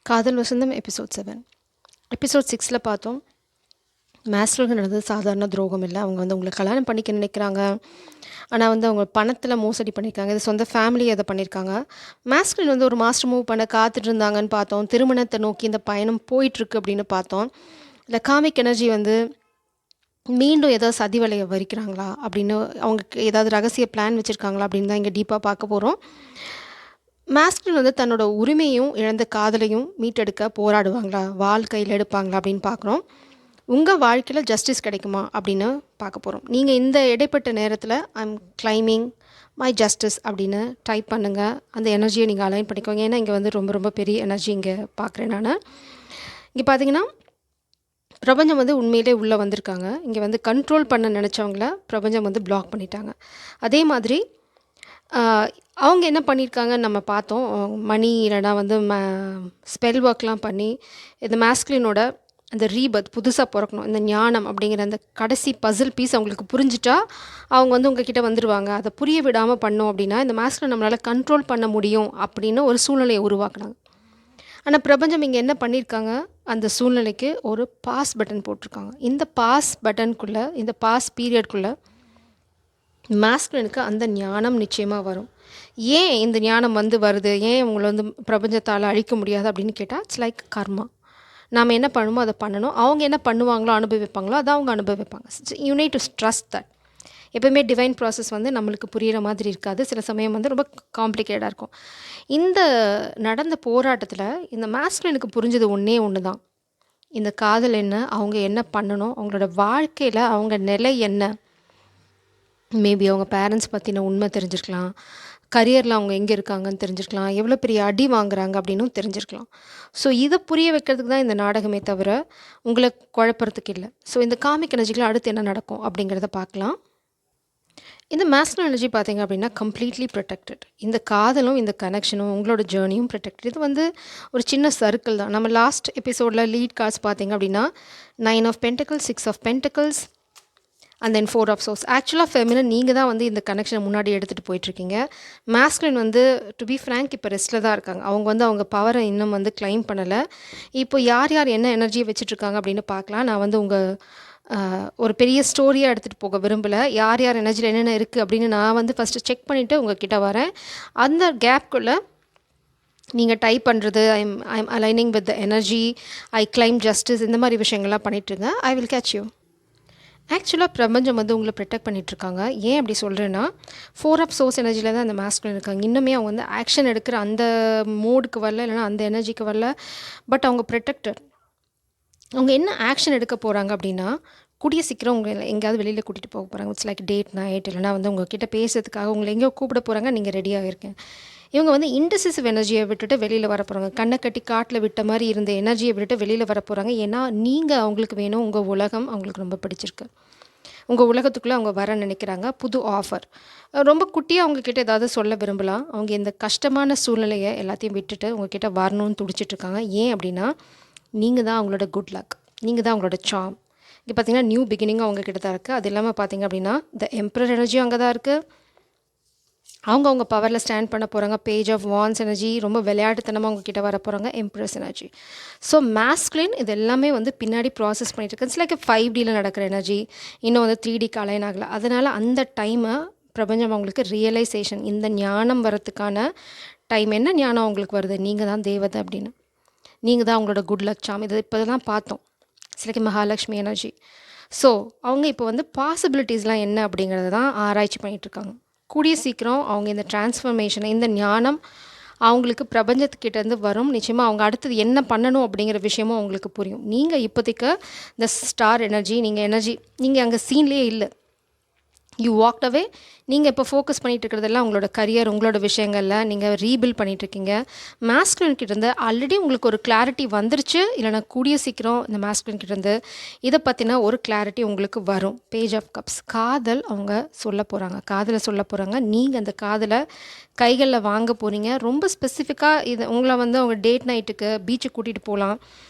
காதல் வசந்தம் episode 7. Episode 6ல் பார்த்தோம். மேஸ்டருக்கு நடந்தது சாதாரண துரோகம் இல்லை. அவங்க வந்து உங்களை கல்யாணம் பண்ணிக்க நினைக்கிறாங்க. ஆனால் வந்து அவங்க பணத்தில் மோசடி பண்ணியிருக்காங்க. இது சொந்த ஃபேமிலி அதை பண்ணியிருக்காங்க. மேஸ்டர் வந்து ஒரு மாஸ்டர் மூவ் பண்ண காத்துட்டு இருந்தாங்கன்னு பார்த்தோம். திருமணத்தை நோக்கி இந்த பயணம் போயிட்டுருக்கு அப்படின்னு பார்த்தோம். இல்லை காமிக் எனர்ஜி வந்து மீண்டும் ஏதாவது சதி வலையை வரிக்கிறாங்களா அப்படின்னு, அவங்களுக்கு ஏதாவது ரகசிய பிளான் வச்சுருக்காங்களா அப்படின்னு தான் இங்கே டீப்பாக பார்க்க போகிறோம். மாஸ்குலின் வந்து தன்னோட உரிமையும் இழந்த காதலையும் மீட்டெடுக்க போராடுவாங்களா, வாழ்க்கையில் எடுப்பாங்களா அப்படின்னு பார்க்குறோம். உங்கள் வாழ்க்கையில் ஜஸ்டிஸ் கிடைக்குமா அப்படின்னு பார்க்க போகிறோம். நீங்கள் இந்த இடைப்பட்ட நேரத்தில் ஐம் கிளைமிங் மை ஜஸ்டிஸ் அப்படின்னு டைப் பண்ணுங்கள். அந்த எனர்ஜியை நீங்கள் அலைன் பண்ணிக்கோங்க. ஏன்னா இங்கே வந்து ரொம்ப ரொம்ப பெரிய எனர்ஜி இங்கே பார்க்குறேன் நான். இங்கே பார்த்தீங்கன்னா பிரபஞ்சம் வந்து உண்மையிலே உள்ளே வந்திருக்காங்க. இங்கே வந்து கண்ட்ரோல் பண்ண நினச்சவங்கள பிரபஞ்சம் வந்து பிளாக் பண்ணிட்டாங்க. அதே மாதிரி அவங்க என்ன பண்ணியிருக்காங்கன்னு நம்ம பார்த்தோம். மணி இல்லைனா வந்து ஸ்பெல் ஒர்க்லாம் பண்ணி இந்த மேஸ்குலினோட அந்த ரீபர்த், புதுசாக பிறக்கணும், இந்த ஞானம் அப்படிங்கிற அந்த கடைசி பசில் பீஸ் அவங்களுக்கு புரிஞ்சிட்டா அவங்க வந்து உங்ககிட்ட வந்துடுவாங்க. அதை புரிய விடாமல் பண்ணோம் அப்படின்னா இந்த மேஸ்குலின் நம்மளால் கண்ட்ரோல் பண்ண முடியும் அப்படின்னு ஒரு சூழ்நிலையை உருவாக்குனாங்க. ஆனால் பிரபஞ்சம் இங்கே என்ன பண்ணியிருக்காங்க, அந்த சூழ்நிலைக்கு ஒரு பாஸ் பட்டன் போட்டிருக்காங்க. இந்த பாஸ் பட்டனுக்குள்ளே, இந்த பாஸ் பீரியட்குள்ளே மாஸ்குலினுக்கு அந்த ஞானம் நிச்சயமாக வரும். ஏன் இந்த ஞானம் வந்து வருது, ஏன் உங்களை வந்து பிரபஞ்சத்தால் அழிக்க முடியாது அப்படின்னு கேட்டால், இட்ஸ் லைக் கர்மா. நாம் என்ன பண்ணுமோ அதை பண்ணணும். அவங்க என்ன பண்ணுவாங்களோ அனுபவிப்பாங்களோ அதை அவங்க அனுபவிப்பாங்க. You need to trust that. எப்போவுமே டிவைன் ப்ராசஸ் வந்து நம்மளுக்கு புரிகிற மாதிரி இருக்காது. சில சமயம் வந்து ரொம்ப காம்ப்ளிகேட்டாக இருக்கும். இந்த நடந்த போராட்டத்தில் இந்த மாஸ்குலினுக்கு புரிஞ்சது ஒன்று தான். இந்த காதல் என்ன, அவங்க என்ன பண்ணணும், அவங்களோட வாழ்க்கையில் அவங்க நிலை என்ன, மேபி அவங்க பேரண்ட்ஸ் பற்றின உண்மை தெரிஞ்சிருக்கலாம், கரியரில் அவங்க எங்கே இருக்காங்கன்னு தெரிஞ்சிருக்கலாம், எவ்வளோ பெரிய அடி வாங்குறாங்க அப்படின்னும் தெரிஞ்சிருக்கலாம். ஸோ இதை புரிய வைக்கிறதுக்கு தான் இந்த நாடகமே தவிர உங்களை குழப்பறதுக்கு இல்லை. ஸோ இந்த காமிக் எனர்ஜியில் அடுத்து என்ன நடக்கும் அப்படிங்கிறத பார்க்கலாம். இந்த மேஸ்குலின் எனர்ஜி பார்த்திங்க அப்படின்னா கம்ப்ளீட்லி ப்ரொடெக்டட். இந்த காதலும் இந்த கனெக்ஷனும் உங்களோட ஜேர்னியும் ப்ரொடெக்டட். இது வந்து ஒரு சின்ன சர்க்கிள் தான். நம்ம லாஸ்ட் எபிசோடில் லீட் கார்ட்ஸ் பார்த்திங்க அப்படின்னா 9 of pentacles, 6 of pentacles and then 4 of swords. ஆக்சுவலாக ஃபெமினன் நீங்கள் தான் வந்து இந்த கனெக்ஷனை முன்னாடி எடுத்துகிட்டு போயிட்டுருக்கீங்க. மேஸ்குலின் வந்து டு பி ஃப்ரேங்க் இப்போ ரெஸ்ட்டில் தான் இருக்காங்க. அவங்க வந்து அவங்க பவரை இன்னும் வந்து கிளைம் பண்ணலை. இப்போ யார் யார் என்ன எனர்ஜியை வச்சுட்ருக்காங்க அப்படின்னு பார்க்கலாம். நான் வந்து உங்கள் ஒரு பெரிய ஸ்டோரியாக எடுத்துகிட்டு போக விரும்பலை. யார் யார் எனர்ஜியில் என்னென்ன இருக்குது அப்படின்னு நான் வந்து ஃபஸ்ட்டு செக் பண்ணிவிட்டு உங்கள் கிட்டே வரேன். அந்த கேப்குள்ளே நீங்கள் டைப் பண்ணுறது, I'm aligning with the energy, I claim justice, இந்த மாதிரி விஷயங்கள்லாம் பண்ணிகிட்ருங்க. I will catch you. ஆக்சுவலாக பிரபஞ்சம் வந்து உங்களை ப்ரொடெக்ட் பண்ணிகிட்ருக்காங்க. ஏன் அப்படி சொல்கிறேன்னா 4 ஆஃப் சோர்ஸ் எனர்ஜியில் தான் அந்த மாஸ்குலின் இருக்காங்க. இன்னுமே அவங்க வந்து ஆக்ஷன் எடுக்கிற அந்த மோடுக்கு வரல, இல்லைனா அந்த எனர்ஜிக்கு வரல. பட் அவங்க ப்ரொடெக்டட். அவங்க என்ன ஆக்ஷன் எடுக்க போகிறாங்க அப்படின்னா, கூடிய சீக்கிரம் உங்களை எங்கேயாவது வெளியில் கூட்டிகிட்டு போக போகிறாங்க. இட்ஸ் லைக் டேட் நைட், இல்லைனா வந்து உங்ககிட்ட பேசுறதுக்காக உங்களை எங்கேயோ கூப்பிட போகிறாங்க. நீங்கள் ரெடியாக இருக்கேன். இவங்க வந்து இன்டெசிசிவ் எனர்ஜியை விட்டுட்டு வெளியில் வர போகிறாங்க. கண்ணை கட்டி காட்டில் விட்ட மாதிரி இருந்த எனர்ஜியை விட்டுட்டு வெளியில் வர போகிறாங்க. ஏன்னா நீங்கள் அவங்களுக்கு வேணும். உங்கள் உலகம் அவங்களுக்கு ரொம்ப பிடிச்சிருக்கு. உங்கள் உலகத்துக்குள்ளே அவங்க வர நினைக்கிறாங்க. புது ஆஃபர். ரொம்ப குட்டியாக அவங்கக்கிட்ட ஏதாவது சொல்ல விரும்பலாம். அவங்க இந்த கஷ்டமான சூழ்நிலையை எல்லாத்தையும் விட்டுட்டு உங்ககிட்ட வரணும்னு துடிச்சிட்ருக்காங்க. ஏன் அப்படின்னா நீங்கள் தான் அவங்களோட குட் லக், நீங்கள் தான் அவங்களோட சாம். இங்கே பார்த்தீங்கன்னா நியூ பிகினிங்கும் அவங்கக்கிட்ட தான் இருக்குது. அது இல்லாமல் பார்த்தீங்க அப்படின்னா த எம்பரர் எனர்ஜியும் அங்கே தான் இருக்குது. அவங்க பவரில் ஸ்டாண்ட் பண்ண போகிறாங்க. பேஜ் ஆஃப் வான்ஸ் எனர்ஜி, ரொம்ப விளையாட்டுத்தனமாக அவங்கக்கிட்ட வர போகிறாங்க. Embrace energy. ஸோ மாஸ்குலின் இது எல்லாமே வந்து பின்னாடி ப்ராசஸ் பண்ணிகிட்டு இருக்கு. இட்ஸ் லைக் 5Dயில் நடக்கிற எனர்ஜி, இன்னும் வந்து 3Dக்கு அலைன் ஆகலை. அதனால் அந்த டைமை பிரபஞ்சம் அவங்களுக்கு ரியலைசேஷன், இந்த ஞானம் வரத்துக்கான டைம். என்ன ஞானம் அவங்களுக்கு வருது, நீங்கள் தான் தேவதை அப்படின்னு, நீங்கள் தான் அவங்களோட குட் லக் சாம். இது இப்போ தான் பார்த்தோம். It's like Mahalakshmi energy. So அவங்க இப்போ வந்து பாசிபிலிட்டிஸ்லாம் என்ன அப்படிங்கிறத தான் ஆராய்ச்சி பண்ணிகிட்ருக்காங்க. கூடிய சீக்கிரம் அவங்க இந்த டிரான்ஸ்ஃபர்மேஷனை, இந்த ஞானம் அவங்களுக்கு பிரபஞ்சத்துக்கிட்டேருந்து வரும். நிச்சயமாக அவங்க அடுத்தது என்ன பண்ணணும் அப்படிங்கிற விஷயமும் அவங்களுக்கு புரியும். நீங்கள் இப்போதைக்கு இந்த ஸ்டார் எனர்ஜி, நீங்கள் அங்கே சீன்லேயே இல்லை. யூ வாக்ட் அவே. நீங்கள் இப்போ ஃபோக்கஸ் பண்ணிகிட்டு இருக்கிறதெல்லாம் உங்களோட கரியர், உங்களோட விஷயங்களில் நீங்கள் ரீபில்ட் பண்ணிகிட்ருக்கீங்க. மாஸ்குலின் கிட்டேருந்து ஆல்ரெடி உங்களுக்கு ஒரு கிளாரிட்டி வந்துருச்சு. இல்லைனா கூடிய சீக்கிரம் இந்த மாஸ்குலின் கிட்டேருந்து இதை பற்றின ஒரு கிளாரிட்டி உங்களுக்கு வரும். Page of cups. காதல் அவங்க சொல்ல போகிறாங்க, காதலை சொல்ல போகிறாங்க. நீங்கள் அந்த காதலை கைகளில் வாங்க போகிறீங்க. ரொம்ப ஸ்பெசிஃபிக்காக இது உங்களை வந்து அவங்க டேட் நைட்டுக்கு பீச்சுக்கு கூட்டிகிட்டு போகலாம்.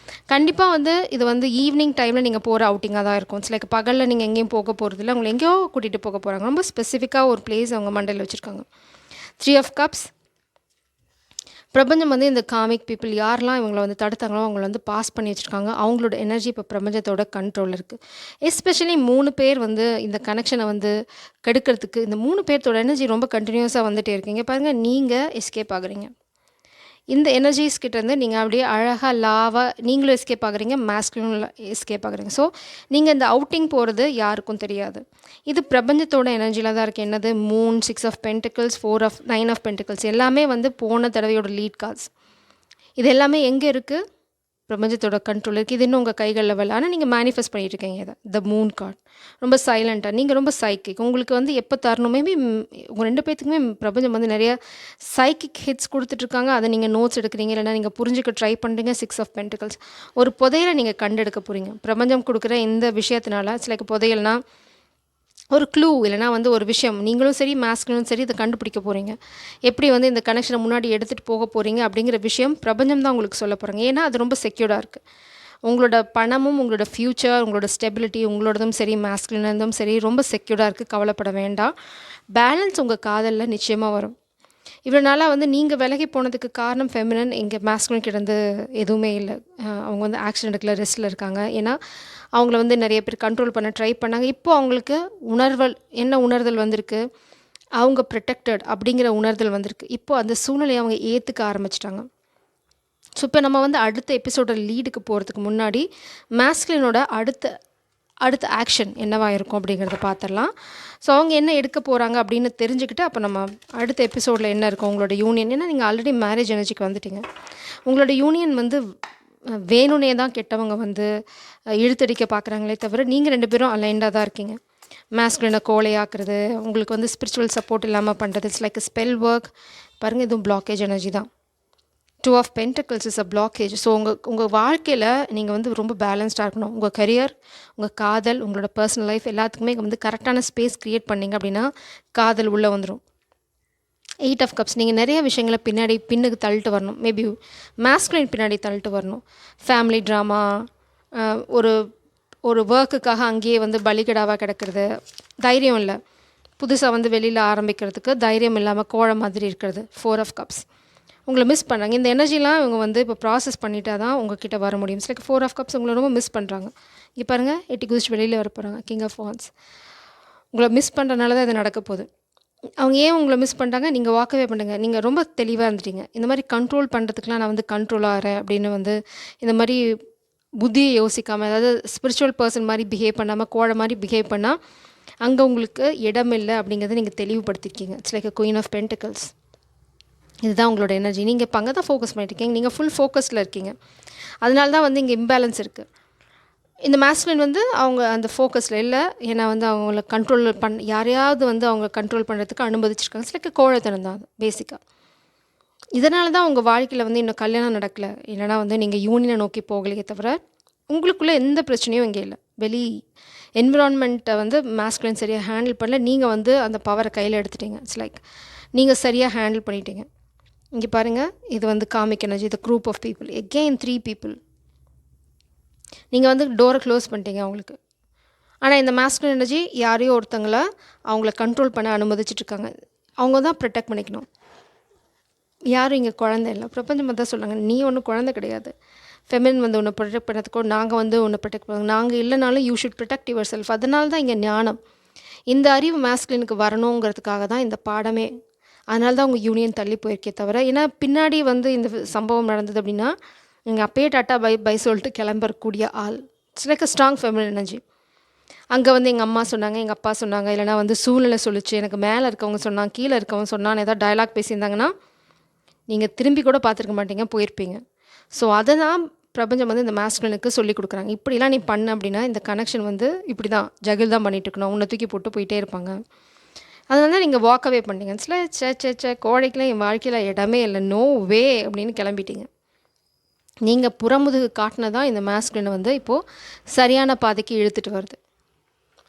கண்டிப்பாக வந்து இது வந்து ஈவினிங் டைமில் நீங்கள் போகிற அவுட்டிங்காக தான் இருக்கும். இட்ஸ் லைக் பகலில் நீங்கள் எங்கேயும் போக போகிறதில்ல, உங்களை எங்கேயோ கூட்டிகிட்டு போக போகிறாங்க. ரொம்ப ஸ்பெசிஃபிக்காக ஒரு பிளேஸ் அவங்க மண்டையில் வச்சுருக்காங்க. 3 ஆஃப் கப்ஸ். பிரபஞ்சம் வந்து இந்த காமிக் பீப்புள் யாரெல்லாம் இவங்கள வந்து தடுத்தாங்களோ அவங்கள வந்து பாஸ் பண்ணி வச்சுருக்காங்க. அவங்களோட எனர்ஜி இப்போ பிரபஞ்சத்தோட கண்ட்ரோலில் இருக்குது. எஸ்பெஷலி 3 பேர் வந்து இந்த கனெக்ஷனை வந்து கெடுக்கிறதுக்கு இந்த 3 பேர்த்தோட எனர்ஜி ரொம்ப கண்டினியூஸாக வந்துட்டே இருக்கீங்க பாருங்கள். நீங்கள் எஸ்கேப் ஆகுறீங்க. இந்த எனர்ஜிஸ் கிட்டேருந்து நீங்கள் அப்படியே அழகாக லாவாக நீங்களும் எஸ்கேப் ஆகுறீங்க, மாஸ்குலினும் எஸ்கேப் ஆகுறீங்க. ஸோ நீங்கள் இந்த அவுட்டிங் போகிறது யாருக்கும் தெரியாது. இது பிரபஞ்சத்தோட எனர்ஜியில் தான் இருக்குது. என்னது moon, 6 of pentacles, 9 of pentacles எல்லாமே வந்து போன தடவையோட லீட் கார்ட்ஸ். இது எல்லாமே எங்கே இருக்குது? பிரபஞ்சத்தோட கண்ட்ரோல் இருக்குது. இது இன்னும் உங்கள் கைகள் லெவல். ஆனால் நீங்கள் மேனிஃபெஸ்ட் பண்ணிட்டு இருக்கீங்க இதை. த மூன் கார்ட் ரொம்ப சைலண்ட்டாக, நீங்கள் ரொம்ப சைக்கிக். உங்களுக்கு வந்து எப்போ தரணும் மேபி உங்கள் 2 பேர்த்துக்குமே பிரபஞ்சம் வந்து நிறைய சைக்கிக் ஹிட்ஸ் கொடுத்துட்ருக்காங்க. அதை நீங்கள் நோட்ஸ் எடுக்கிறீங்க, இல்லைனா நீங்கள் புரிஞ்சுக்க ட்ரை பண்ணுறீங்க. 6 ஆஃப் பென்டிகல்ஸ் ஒரு புதையலை நீங்கள் கண்டெடுக்க போகிறீங்க. பிரபஞ்சம் கொடுக்குற இந்த விஷயத்தினால இட்ஸ் லைக் புதையல்னா ஒரு க்ளூ, இல்லைனா வந்து ஒரு விஷயம் நீங்களும் சரி மாஸ்குலினும் சரி இதை கண்டுபிடிக்க போகிறீங்க. எப்படி வந்து இந்த கனெக்ஷனை முன்னாடி எடுத்துகிட்டு போக போகிறீங்க அப்படிங்கிற விஷயம் பிரபஞ்சம் தான் உங்களுக்கு சொல்ல போகிறாங்க. ஏன்னா அது ரொம்ப செக்யூர்டாக இருக்குது. உங்களோட பணமும் உங்களோட ஃப்யூச்சர், உங்களோட ஸ்டெபிலிட்டி, உங்களோடதும் சரி மாஸ்குலினதும் சரி ரொம்ப செக்யூர்டாக இருக்குது. கவலைப்பட வேண்டாம். பேலன்ஸ் உங்கள் காதலில் நிச்சயமாக வரும். இவ்வளோ நாளாக வந்து நீங்கள் விலகி போனதுக்கு காரணம் ஃபெமினன், இங்கே மாஸ்குலின் கிட்ட எதுவுமே இல்லை. அவங்க வந்து ஆக்சிடென்ட்டுக்குள்ள ரெஸ்ட்டில் இருக்காங்க. ஏன்னா அவங்கள வந்து நிறைய பேர் கண்ட்ரோல் பண்ண ட்ரை பண்ணாங்க. இப்போது அவங்களுக்கு என்ன உணர்தல் வந்திருக்கு? அவங்க ப்ரொடெக்டட் அப்படிங்கிற உணர்தல் வந்திருக்கு. இப்போது அந்த சூழ்நிலையை அவங்க ஏற்றுக்க ஆரம்பிச்சிட்டாங்க. ஸோ இப்போ நம்ம வந்து அடுத்த எபிசோட லீடுக்கு போகிறதுக்கு முன்னாடி மாஸ்குலினோட அடுத்த ஆக்ஷன் என்னவாக இருக்கும் அப்படிங்கிறத பார்த்துடலாம். ஸோ அவங்க என்ன எடுக்க போகிறாங்க அப்படின்னு தெரிஞ்சுக்கிட்டு அப்போ நம்ம அடுத்த எபிசோடில் என்ன இருக்கும் உங்களோட யூனியன். ஏன்னா நீங்கள் ஆல்ரெடி மேரேஜ் எனர்ஜிக்கு வந்துட்டீங்க. உங்களோட யூனியன் வந்து வேணுனே தான் கெட்டவங்க வந்து இழுத்தடிக்க பார்க்குறாங்களே தவிர நீங்கள் 2 பேரும் அலைண்டாக தான் இருக்கீங்க. மாஸ்குலினை கோலையாக்குறது, உங்களுக்கு வந்து ஸ்பிரிச்சுவல் சப்போர்ட் இல்லாமல் பண்ணுறது, இட்ஸ் லைக் ஸ்பெல் ஒர்க். பாருங்கள், இதுவும் பிளாக்கேஜ் எனர்ஜி தான். 2 of pentacles is a blockage. So உங்கள் வாழ்க்கையில் நீங்கள் வந்து ரொம்ப பேலன்ஸ்டாக இருக்கணும். உங்கள் கரியர், உங்கள் காதல், உங்களோட பர்சனல் லைஃப் எல்லாத்துக்குமே வந்து கரெக்டான ஸ்பேஸ் க்ரியேட் பண்ணிங்க அப்படின்னா காதல் உள்ளே வந்துடும். 8 ஆஃப் கப்ஸ் நீங்கள் நிறைய விஷயங்களை பின்னுக்கு தள்ளிட்டு வரணும். மேபி மாஸ்குலின் பின்னாடி தள்ளிட்டு வரணும். ஃபேமிலி ட்ராமா, ஒரு ஒரு ஒர்க்குக்காக அங்கேயே வந்து பலிகடாவாக கிடக்கிறது, தைரியம் இல்லை, புதுசாக வந்து வெளியில் ஆரம்பிக்கிறதுக்கு தைரியம் இல்லாமல் கோழை மாதிரி இருக்கிறது. 4 ஆஃப் கப்ஸ் உங்களை மிஸ் பண்ணுறாங்க. இந்த எனர்ஜிலாம் இவங்க வந்து இப்போ ப்ராசஸ் பண்ணிட்டா தான் உங்ககிட்ட வர முடியும். லைக் 4 ஆஃப் கப்ஸ் உங்களை ரொம்ப மிஸ் பண்ணுறாங்க. இங்கே பாருங்கள், எட்டி குதிச்சு வெளியில் வர போகிறாங்க. கிங் ஆஃப் வான்ஸ் உங்களை மிஸ் பண்ணுறதுனால தான் இது நடக்க போகுது. அவங்க ஏன் உங்களை மிஸ் பண்ணுறாங்க? நீங்கள் வாக்கவே பண்ணுங்க. நீங்கள் ரொம்ப தெளிவாக இருந்துட்டீங்க. இந்த மாதிரி கண்ட்ரோல் பண்ணுறதுக்குலாம் நான் வந்து கண்ட்ரோல் ஆகிறேன் அப்படின்னு வந்து இந்த மாதிரி புத்தியை யோசிக்காமல், அதாவது ஸ்பிரிச்சுவல் பர்சன் மாதிரி பிஹேவ் பண்ணாமல் கோழை மாதிரி பிஹேவ் பண்ணால் அங்கே உங்களுக்கு இடம் இல்லை அப்படிங்கிறத நீங்கள் தெளிவுபடுத்திருக்கீங்க. It's like queen of pentacles. இதுதான் உங்களோட எனர்ஜி. நீங்கள் இப்போ அங்கே தான் ஃபோக்கஸ் பண்ணிட்டுருக்கீங்க. நீங்கள் ஃபுல் ஃபோக்கஸில் இருக்கீங்க. அதனால தான் வந்து இங்கே இம்பேலன்ஸ் இருக்குது. இந்த மாஸ்குலின் வந்து அவங்க அந்த ஃபோக்கஸில் இல்லை. ஏன்னா வந்து அவங்கள கண்ட்ரோல் யாரையாவது வந்து அவங்க கண்ட்ரோல் பண்ணுறதுக்கு அனுமதிச்சிருக்காங்க. சில கோழைத்தனம் தான் அது பேசிக்காக. இதனால தான் உங்கள் வாழ்க்கையில் வந்து இன்னும் கல்யாணம் நடக்கலை, இல்லைனா வந்து நீங்கள் யூனியனை நோக்கி போகலையே தவிர உங்களுக்குள்ளே எந்த பிரச்சனையும் இங்கே இல்லை. வெளி என்விரான்மெண்ட்டை வந்து மாஸ்குலின் சரியாக ஹேண்டில் பண்ணல. நீங்கள் வந்து அந்த பவரை கையில் எடுத்துட்டீங்க. இட்ஸ் லைக் நீங்கள் சரியாக ஹேண்டில் பண்ணிட்டீங்க. இங்கே பாருங்கள், இது வந்து காமிக் எனர்ஜி. இது group of people, again 3 people. நீங்கள் வந்து டோரை க்ளோஸ் பண்ணிட்டீங்க அவங்களுக்கு. ஆனால் இந்த மாஸ்குலின் எனர்ஜி யாரையோ ஒருத்தங்கள அவங்கள கண்ட்ரோல் பண்ண அனுமதிச்சிட்ருக்காங்க. அவங்க தான் ப்ரொடெக்ட் பண்ணிக்கணும். யாரும் இங்கே குழந்தை இல்லை. பிரபஞ்சமாக தான் சொல்கிறாங்க, நீ ஒன்றும் குழந்தை கிடையாது. ஃபெமினின் வந்து உன்னை ப்ரொடெக்ட் பண்ணுறதுக்கோ நாங்கள் வந்து உன்னை ப்ரொடெக்ட் பண்ணுவோம். நாங்கள் இல்லைனாலும் you should protect your self. அதனால தான் இங்கே ஞானம். இந்த அறிவு மாஸ்குலினுக்கு வரணுங்கிறதுக்காக தான் இந்த பாடமே. அதனால தான் உங்கள் யூனியன் தள்ளி போயிருக்கே தவிர, ஏன்னா பின்னாடி வந்து இந்த சம்பவம் நடந்தது அப்படின்னா நீங்கள் அப்பயே டாட்டா பை சொல்லிட்டு கிளம்பக்கூடிய ஆள். It's like a strong feminine energy. அங்கே வந்து எங்கள் அம்மா சொன்னாங்க, எங்கள் அப்பா சொன்னாங்க, இல்லைனா வந்து சூழ்நிலை சொல்லிச்சு, எனக்கு மேலே இருக்கவங்க சொன்னாங்க, கீழே இருக்கவங்க சொன்னான்னு ஏதாவது டயலாக் பேசியிருந்தாங்கன்னா நீங்கள் திரும்பி கூட பார்த்துருக்க மாட்டீங்க, போயிருப்பீங்க. ஸோ அதை தான் பிரபஞ்சம் வந்து இந்த மாஸ்குலினுக்கு சொல்லி கொடுக்குறாங்க. இப்படிலாம் நீ பண்ண அப்படின்னா இந்த கனெக்ஷன் வந்து இப்படி தான் ஜகில் தான் பண்ணிட்டு இருக்கணும், உன்னை தூக்கி போட்டு போயிட்டே இருப்பாங்க. அதனால தான் நீங்கள் வாக்கவே பண்ணிட்டீங்க. சே கோடைக்கெலாம் என் வாழ்க்கையில் இடமே இல்லை, நோ வே அப்படின்னு கிளம்பிட்டீங்க. நீங்கள் புறமுதுகு காட்டினதான் இந்த மாஸ்குலினை வந்து இப்போது சரியான பாதைக்கு இழுத்துட்டு வருது.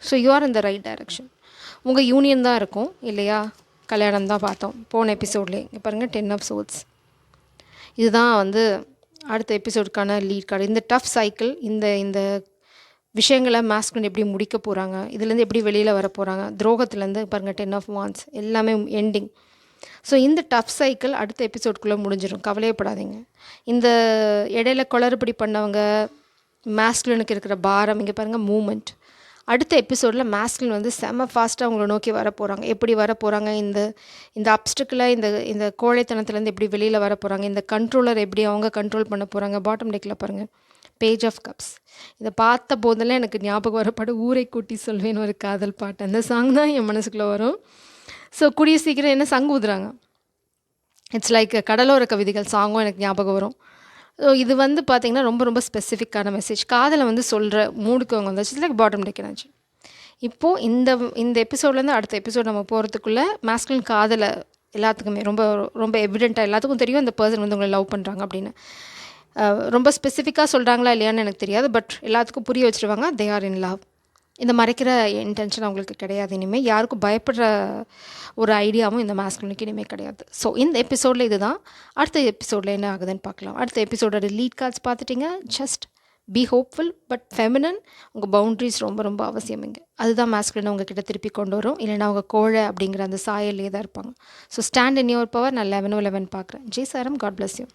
So you are in the right direction. உங்கள் யூனியன் தான் இருக்கும் இல்லையா? கல்யாணம் தான் பார்த்தோம் போன எபிசோட்லேயே. இங்கே பாருங்கள், 10 ஆஃப் சோர்ட்ஸ். இதுதான் வந்து அடுத்த எபிசோடுக்கான லீட் கார்டு. இந்த டஃப் சைக்கிள், இந்த விஷயங்களை மாஸ்குலின் எப்படி முடிக்க போகிறாங்க, இதுலேருந்து எப்படி வெளியில் வர போகிறாங்க, துரோகத்துலேருந்து பாருங்கள் 10 ஆஃப் வான்ஸ், எல்லாமே எண்டிங். ஸோ இந்த டஃப் சைக்கிள் அடுத்த எபிசோட்குள்ளே முடிஞ்சிடும், கவலையப்படாதீங்க. இந்த இடையில குளறுபடி பண்ணவங்க, மேஸ்குலினுக்கு இருக்கிற பாரம், இங்கே பாருங்கள் மூமெண்ட். அடுத்த எபிசோடில் மேஸ்குலின் வந்து செம்ம ஃபாஸ்ட்டாக அவங்கள நோக்கி வர போகிறாங்க. எப்படி வர போகிறாங்க, இந்த அப்ஸ்டிக்கில் இந்த கோழைத்தனத்துலேருந்து எப்படி வெளியில் வர போகிறாங்க, இந்த கண்ட்ரோலர் எப்படி அவங்க கண்ட்ரோல் பண்ண போகிறாங்க. பாட்டம் டெக்கில் பாருங்கள், பேஜ் ஆஃப் கப்ஸ். இதை பார்த்த போதெல்லாம் எனக்கு ஞாபகம் வர பாட்டு ஊரை கூட்டி சொல்வேன்னு ஒரு காதல் பாட்டு. அந்த சாங் தான் என் மனசுக்குள்ளே வரும். ஸோ கூடிய சீக்கிரம் என்ன சங்கு ஊதுறாங்க, இட்ஸ் லைக் கடலோர கவிதைகள் சாங்கும் எனக்கு ஞாபகம் வரும். ஸோ இது வந்து பார்த்திங்கன்னா ரொம்ப ரொம்ப ஸ்பெசிஃபிக்கான மெசேஜ். காதலை வந்து சொல்கிற மூடுக்கு அவங்க வந்துச்சு, லைக் பாட்டம் டெக் எனர்ஜி. இப்போது இந்த எபிசோட்லேருந்து அடுத்த எபிசோட் நம்ம போகிறதுக்குள்ளே மேஸ்குலின் காதலை எல்லாத்துக்குமே ரொம்ப ரொம்ப எவிடெண்ட்டாக எல்லாத்துக்கும் தெரியும் இந்த பர்சன் வந்து உங்களை லவ் பண்ணுறாங்க அப்படின்னு. ரொம்ப ஸ்பெசிஃபிக்காக சொல்கிறாங்களா இல்லையான்னு எனக்கு தெரியாது, பட் எல்லாத்துக்கும் புரிய வச்சுருவாங்க தே ஆர் இன் லவ். இந்த மறைக்கிற இன்டென்ஷன் அவங்களுக்கு கிடையாது. இனிமேல் யாருக்கும் பயப்படுற ஒரு ஐடியாவும் இந்த மேஸ்குலினுக்கு இனிமேல் கிடையாது. ஸோ இந்த எபிசோடில் இது தான். அடுத்த எபிசோடில் என்ன ஆகுதுன்னு பார்க்கலாம். அடுத்த எபிசோடோட லீட் கார்ட்ஸ் பார்த்துட்டிங்க. Just be hopeful but feminine. உங்கள் பவுண்ட்ரிஸ் ரொம்ப ரொம்ப அவசியம். இங்கே அதுதான் மேஸ்குலினை உங்ககிட்ட திருப்பி கொண்டு வரும். இல்லைனா அவங்க கோழை அப்படிங்கிற அந்த சாயல்லே தான் இருப்பாங்க. So stand in your power. நான் 11 பார்க்குறேன். ஜெய் சாரம், காட் பிளஸ் யூ.